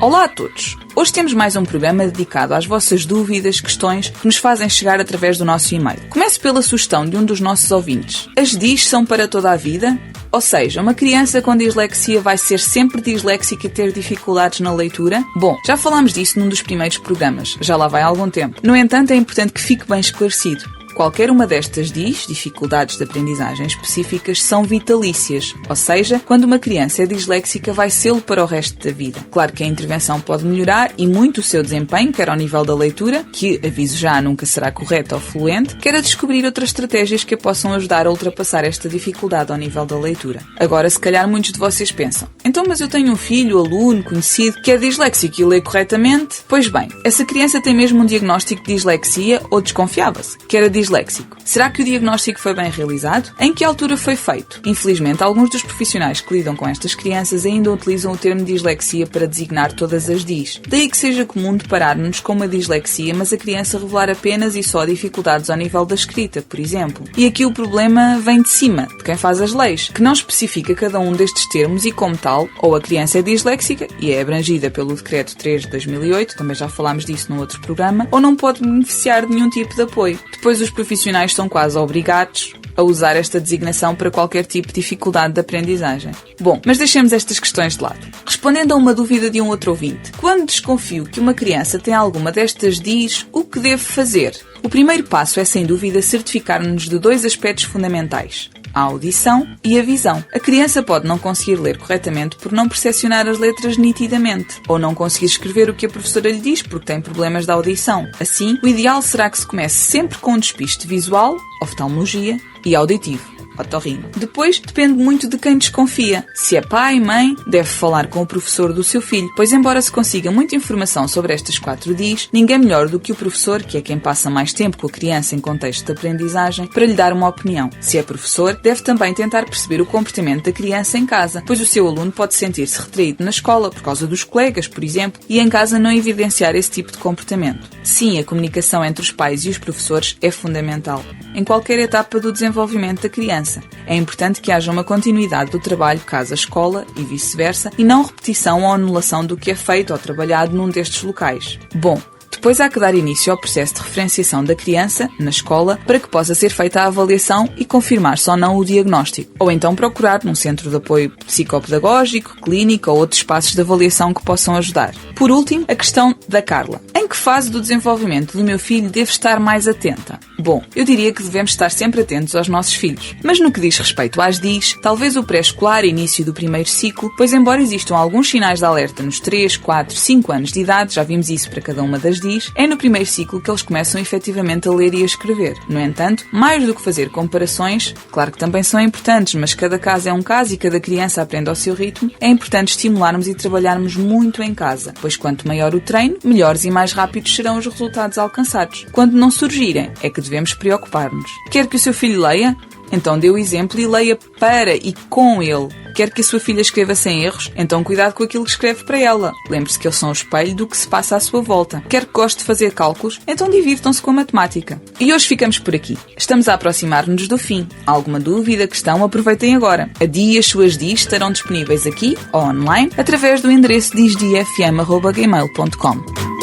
Olá a todos! Hoje temos mais um programa dedicado às vossas dúvidas, questões que nos fazem chegar através do nosso e-mail. Começo pela sugestão de um dos nossos ouvintes. As DIS são para toda a vida? Ou seja, uma criança com dislexia vai ser sempre disléxica e ter dificuldades na leitura? Bom, já falámos disso num dos primeiros programas, já lá vai há algum tempo. No entanto, é importante que fique bem esclarecido. Qualquer uma destas DIS, dificuldades de aprendizagem específicas, são vitalícias, ou seja, quando uma criança é disléxica vai sê-lo para o resto da vida. Claro que a intervenção pode melhorar e muito o seu desempenho, quer ao nível da leitura, que, aviso já, nunca será correta ou fluente, quer a descobrir outras estratégias que a possam ajudar a ultrapassar esta dificuldade ao nível da leitura. Agora, se calhar muitos de vocês pensam, então mas eu tenho um filho, aluno, conhecido, que é disléxico e lê corretamente? Pois bem, essa criança tem mesmo um diagnóstico de dislexia ou desconfiava-se que era disléxico. Será que o diagnóstico foi bem realizado? Em que altura foi feito? Infelizmente, alguns dos profissionais que lidam com estas crianças ainda utilizam o termo dislexia para designar todas as DIS. Daí que seja comum deparar-nos com uma dislexia, mas a criança revelar apenas e só dificuldades ao nível da escrita, por exemplo. E aqui o problema vem de cima, de quem faz as leis, que não especifica cada um destes termos e, como tal, ou a criança é disléxica e é abrangida pelo Decreto 3 de 2008, também já falámos disso no outro programa, ou não pode beneficiar de nenhum tipo de apoio. Depois os profissionais são quase obrigados a usar esta designação para qualquer tipo de dificuldade de aprendizagem. Bom, mas deixemos estas questões de lado. Respondendo a uma dúvida de um outro ouvinte, quando desconfio que uma criança tem alguma destas DIS, o que devo fazer? O primeiro passo é, sem dúvida, certificar-nos de dois aspectos fundamentais: a audição e a visão. A criança pode não conseguir ler corretamente por não percepcionar as letras nitidamente, ou não conseguir escrever o que a professora lhe diz porque tem problemas de audição. Assim, o ideal será que se comece sempre com um despiste visual, oftalmologia, e auditivo, otorrino. Depois, depende muito de quem desconfia. Se é pai, mãe, deve falar com o professor do seu filho, pois embora se consiga muita informação sobre estas 4 DIS, ninguém melhor do que o professor, que é quem passa mais tempo com a criança em contexto de aprendizagem, para lhe dar uma opinião. Se é professor, deve também tentar perceber o comportamento da criança em casa, pois o seu aluno pode sentir-se retraído na escola por causa dos colegas, por exemplo, e em casa não evidenciar esse tipo de comportamento. Sim, a comunicação entre os pais e os professores é fundamental, em qualquer etapa do desenvolvimento da criança. É importante que haja uma continuidade do trabalho casa-escola e vice-versa, e não repetição ou anulação do que é feito ou trabalhado num destes locais. Bom, depois há que dar início ao processo de referenciação da criança, na escola, para que possa ser feita a avaliação e confirmar-se ou não o diagnóstico. Ou então procurar num centro de apoio psicopedagógico, clínico ou outros espaços de avaliação que possam ajudar. Por último, a questão da Carla. Em que fase do desenvolvimento do meu filho devo estar mais atenta? Bom, eu diria que devemos estar sempre atentos aos nossos filhos. Mas no que diz respeito às DIS, talvez o pré-escolar e início do primeiro ciclo, pois embora existam alguns sinais de alerta nos 3, 4, 5 anos de idade, já vimos isso para cada uma das DIS, é no primeiro ciclo que eles começam efetivamente a ler e a escrever. No entanto, mais do que fazer comparações, claro que também são importantes, mas cada caso é um caso e cada criança aprende ao seu ritmo, é importante estimularmos e trabalharmos muito em casa, pois quanto maior o treino, melhores e mais rápidos serão os resultados alcançados. Quando não surgirem, é que devemos preocupar-nos. Quer que o seu filho leia? Então dê o exemplo e leia para e com ele. Quer que a sua filha escreva sem erros? Então cuidado com aquilo que escreve para ela. Lembre-se que eles são o espelho do que se passa à sua volta. Quer que goste de fazer cálculos? Então divirtam-se com a matemática. E hoje ficamos por aqui. Estamos a aproximar-nos do fim. Alguma dúvida, questão? Aproveitem agora. A DIA e as suas DIs estarão disponíveis aqui ou online através do endereço disdiafm@gmail.com.